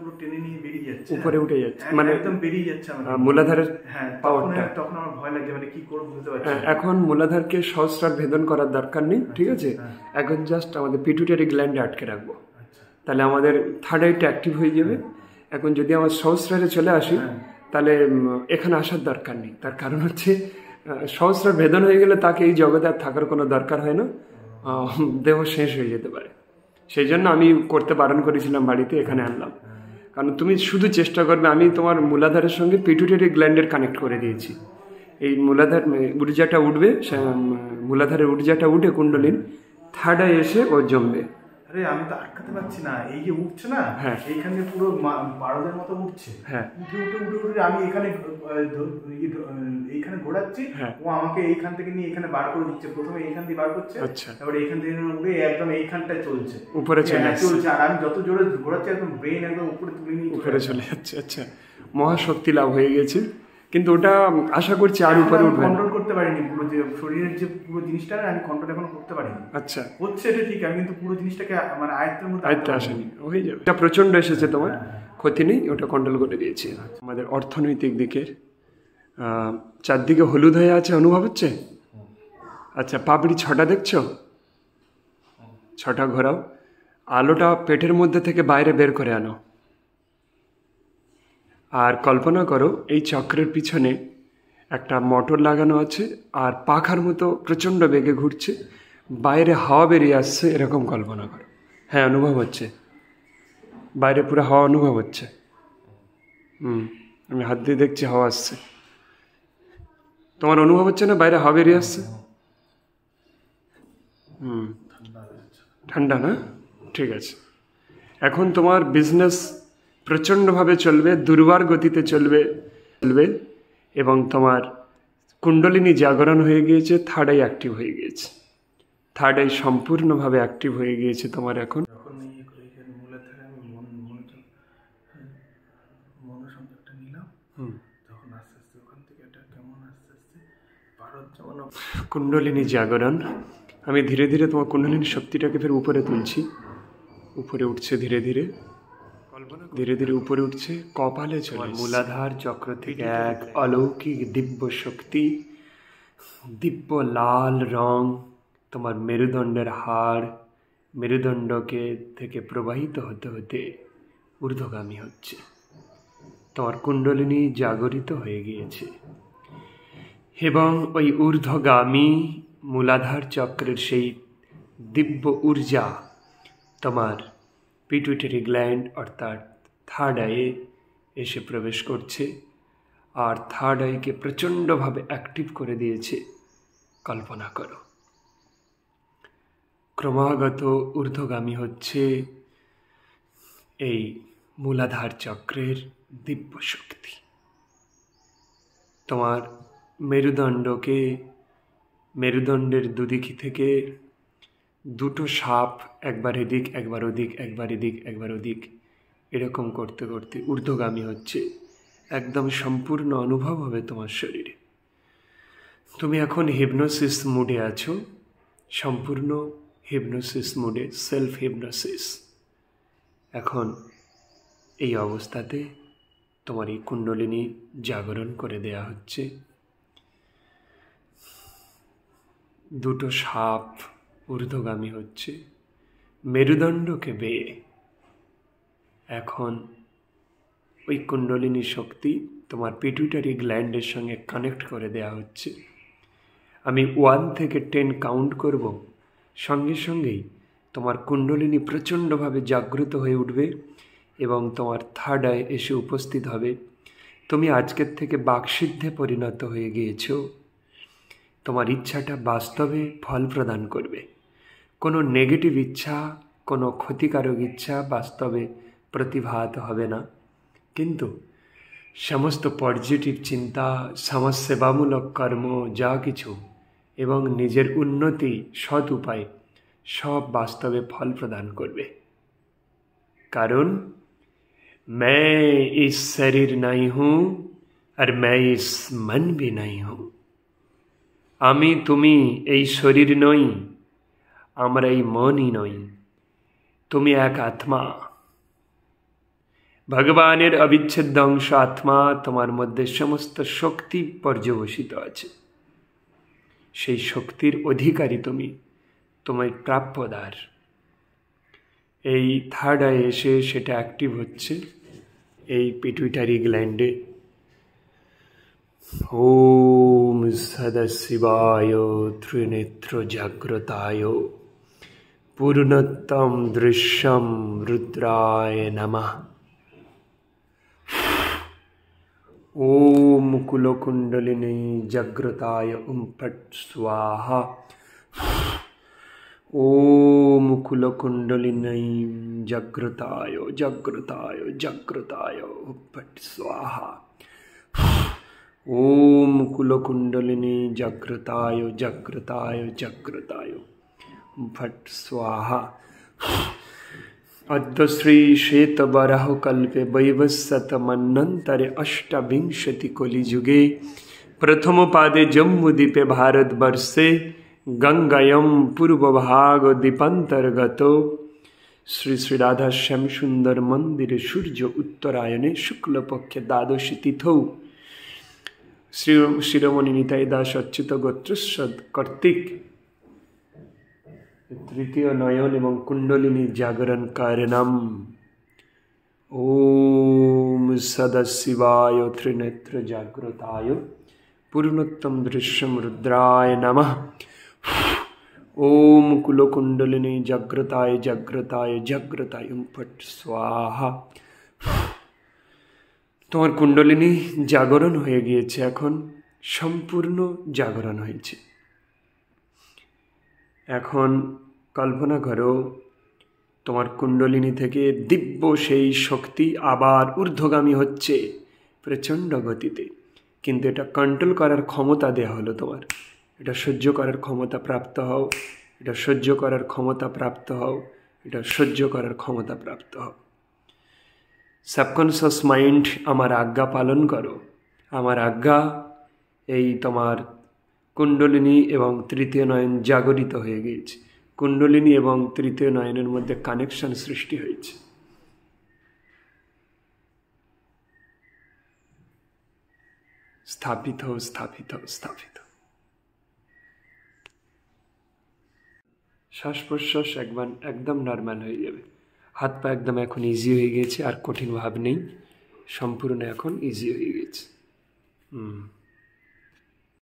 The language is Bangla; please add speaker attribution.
Speaker 1: পুরো টেনে নিয়ে বেরিয়ে যাচ্ছে,
Speaker 2: উপরে উঠে যাচ্ছে,
Speaker 1: মানে একদম বেরিয়ে যাচ্ছে
Speaker 2: মূলাধারের
Speaker 1: পাওয়ারটা। তখন আমার ভয় লাগে, মানে কি করব বুঝতে পারছি।
Speaker 2: এখন মূলাধারকে সহস্রার ভেদন করার দরকার নেই, ঠিক আছে? এখন জাস্ট আমাদের পিটুইটারি গ্ল্যান্ডে আটকে রাখবো, তাহলে আমাদের থার্ড আইটা অ্যাক্টিভ হয়ে যাবে। এখন যদি আমার সহস্রারে চলে আসি, তাহলে এখানে আসার দরকার নেই। তার কারণ হচ্ছে সহস্রার ভেদন হয়ে গেলে তাকে এই জগতে আর থাকার কোনো দরকার হয় না, দেহ শেষ হয়ে যেতে পারে। সেই জন্য আমি করতে বারণ করেছিলাম, বাড়িতে এখানে আনলাম। কারণ তুমি শুধু চেষ্টা করবে, আমি তোমার মূলাধারের সঙ্গে পিটুইটারি গ্ল্যান্ডের কানেক্ট করে দিয়েছি। এই মূলাধার ঊর্জাটা উঠবে, মূলাধারের ঊর্জাটা উঠে কুণ্ডলিন থার্ড আই এসে ও জমবে।
Speaker 1: আরে আমি তো আটকাতে পারছি না, এই যে উঠছে না, এইখানে পুরো বারোদের মতো উঠছে। উঠে উঠে উঠে উঠে আমি এখানে এইখানে ঘোরাচ্ছি, ও আমাকে এইখান থেকে নিয়ে এখানে বার করে দিচ্ছে। প্রথমে এইখান দিয়ে বার করছে, তারপরে এইখান থেকে উঠে একদম এইখানটায় চলছে,
Speaker 2: উপরে চলছে।
Speaker 1: আর আমি যত জোরে ঘোরাচ্ছি একদম ব্রেন একদম উপরে তুলে নিয়ে
Speaker 2: উপরে চলে যাচ্ছে। আচ্ছা, মহাশক্তি লাভ হয়ে গেছে, কিন্তু ওটা আশা করছি আর উপরে উঠবে।
Speaker 1: কন্ট্রোল করতে পারিনি পুরো, যে শরীরের যে পুরো জিনিসটা আমি কন্ট্রোল এখনো করতে পারিনি।
Speaker 2: আচ্ছা,
Speaker 1: হচ্ছে এটা ঠিক, আমি কিন্তু পুরো জিনিসটাকে মানে আয়ত্তের মধ্যে
Speaker 2: আয়ত্তে আসেনি, হয়ে যাবে। এটা প্রচন্ড এসেছে, তোমার ক্ষতি নেই, ওটা কন্ট্রোল করে দিয়েছি। আমাদের অর্থনৈতিক দিকের চারদিকে হলুদ হয়ে আছে, অনুভব হচ্ছে? আচ্ছা, পাপড়ি 6টা দেখছো? 6টা ঘোরাও, আলোটা পেটের মধ্যে থেকে বাইরে বের করে আনো। আর কল্পনা করো এই চক্রের পিছনে একটা মোটর লাগানো আছে, আর পাখার মতো প্রচণ্ড বেগে ঘুরছে, বাইরে হাওয়া বেরিয়ে আসছে, এরকম কল্পনা করো। হ্যাঁ, অনুভব হচ্ছে, বাইরে পুরো হাওয়া অনুভব হচ্ছে। আমি হাত দিয়ে দেখছি হাওয়া আসছে। তোমার অনুভব হচ্ছে না বাইরে হাওয়া বেরিয়ে আসছে? ঠান্ডা না? ঠিক আছে। এখন তোমার বিজনেস প্রচণ্ডভাবে চলবে, দুর্বার গতিতে চলবে, এবং তোমার কুণ্ডলিনী জাগরণ হয়ে গিয়েছে, থার্ড আই অ্যাক্টিভ হয়ে গিয়েছে। থার্ড আই সম্পূর্ণভাবে অ্যাক্টিভ হয়ে গিয়েছে তোমার এখন। কুণ্ডলিনী জাগরণ, আমি ধীরে ধীরে তোমার কুণ্ডলিনী শক্তিটাকে ফের উপরে তুলছি। উপরে উঠছে ধীরে ধীরে, ধীরে ধীরে উপরে উঠছে, কপালে চলে মূলাধার চক্র থেকে এক অলৌকিক দিব্য শক্তি, দিব্য লাল রং তোমার মেরুদণ্ডের হাড়, মেরুদণ্ডকে থেকে প্রবাহিত হতে হতে ঊর্ধ্বগামী হচ্ছে। তোমার কুণ্ডলিনী জাগরিত হয়ে গিয়েছে, এবং ওই ঊর্ধ্বগামী মূলাধার চক্রের সেই দিব্য ঊর্জা তোমার পিটুইটারি গ্ল্যান্ড অর্থাৎ থার্ড আইয়ে এসে প্রবেশ করছে, আর থার্ড আইকে প্রচণ্ডভাবে অ্যাক্টিভ করে দিয়েছে। কল্পনা করো, ক্রমাগত ঊর্ধ্বগামী হচ্ছে এই মূলাধার চক্রের দিব্য শক্তি। তোমার মেরুদণ্ডকে, মেরুদণ্ডের দুদিক থেকে দুটো সাপ একবার এদিক একবার ওদিক, একবার এদিক একবার ওদিক, এরকম করতে করতে ঊর্ধ্বগামী হচ্ছে। একদম সম্পূর্ণ অনুভব হবে তোমার শরীরে। তুমি এখন হিপনোসিস মুডে আছো, সম্পূর্ণ হিপনোসিস মুডে, সেলফ হিপনোসিস। এখন এই অবস্থাতে তোমার এই কুণ্ডলিনী জাগরণ করে দেয়া হচ্ছে। দুটো সাপ ঊর্ধ্বগামী হচ্ছে মেরুদণ্ডকে বেয়ে। এখন ওই কুণ্ডলিনী শক্তি তোমার পিটুইটারি গ্ল্যান্ডের সঙ্গে কানেক্ট করে দেয়া হচ্ছে। আমি 1 থেকে 10 কাউন্ট করব, সঙ্গে সঙ্গেই তোমার কুণ্ডলিনী প্রচণ্ডভাবে জাগ্রত হয়ে উঠবে এবং তোমার থার্ড আই এসে উপস্থিত হবে। তুমি আজকের থেকে বাকসিদ্ধে পরিণত হয়ে গিয়েছ। তোমার ইচ্ছাটা বাস্তবে ফল প্রদান করবে। কোনো নেগেটিভ ইচ্ছা, কোনো ক্ষতিকারক ইচ্ছা বাস্তবে প্রতিভাত হবে না, কিন্তু সমস্ত পজিটিভ চিন্তা, সমাজসেবামূলক কর্ম যা কিছু এবং নিজের উন্নতি সৎ উপায় সব বাস্তবে ফল প্রদান করবে। কারণ मैं इस शरीर नहीं हूँ और मैं इस मन भी नहीं हूँ। আমি তুমি এই শরীর নই, আমরা এই মনই নই, তুমি এক আত্মা। ভগবানের অবিচ্ছেদ্য অংশ আত্মা, তোমার মধ্যে সমস্ত শক্তি পর্যবসিত আছে। সেই শক্তির অধিকারী তুমি, তোমার প্রাপ্যদার। এই থার্ড আই এসে সেটা অ্যাক্টিভ হচ্ছে এই পিটুইটারি গ্ল্যান্ডে। ওম সদাশিবায় ত্রিনেত্র জাগ্রতায় পূর্ণোত্তম দৃশ্যম রুদ্রায় নমঃ। ओम कुलकुंडलिनी जागृताय फट स्वाहा। ओम कुलकुंडलिनी जागृताय जागृताय जागृताय फट स्वाहा। ओम कुलकुंडलिनी जागृताय जागृताय जागृताय फट स्वाहा। अद्य श्री श्वेत बराह कल्पे वैवस्वत मन्वन्तरे अष्टाविंशति कलिजुगे प्रथम पादे जम्बूद्वीपे भारतवर्षे गंगायम पूर्वभाग दीपांतर्गतो श्री श्री राधा श्याम सुंदर मंदिरे सूर्य उत्तरायणे शुक्लपक्षे द्वादशी तिथौ श्री शिरोमणि निताई दास अच्युत गोत्रस्वद कर्तिक तृतीय नयन एवं कुंडलिनी जागरण कारणम। ओम सदाशिवाय त्रिनेत्र जागृताय पूर्णोत्तम दृश्यम रुद्राय नमः। ओम कुलकुंडलिनी जागृताय जागृताय जागृताय फट स्वाहा। তোমার কুণ্ডলিনী জাগরণ হয়ে গিয়েছে, এখন সম্পূর্ণ জাগরণ হয়েছে। এখন কল্পনা করো তোমার কুণ্ডলিনী থেকে দিব্য সেই শক্তি আবার ঊর্ধ্বগামী হচ্ছে প্রচণ্ড গতিতে, কিন্তু এটা কন্ট্রোল করার ক্ষমতা দেওয়া হলো তোমার। এটা সহ্য করার ক্ষমতা প্রাপ্ত হও, এটা সহ্য করার ক্ষমতা প্রাপ্ত হও, এটা সহ্য করার ক্ষমতা প্রাপ্ত হও। সাবকনশিয়াস মাইন্ড আমার আজ্ঞা পালন করো, আমার আজ্ঞা এই তোমার কুণ্ডলিনী এবং তৃতীয় নয়ন জাগরিত হয়ে গিয়েছে। কুণ্ডলিনী এবং তৃতীয় নয়নের মধ্যে কানেকশন সৃষ্টি হয়েছে। স্থাপিত স্থাপিত স্থাপিত। শ্বাস প্রশ্বাস একদম নর্মাল হয়ে যাবে। হাত পা একদম এখন ইজি হয়ে গেছে, আর কঠিন ভাব নেই, সম্পূর্ণ এখন ইজি হয়ে গেছে।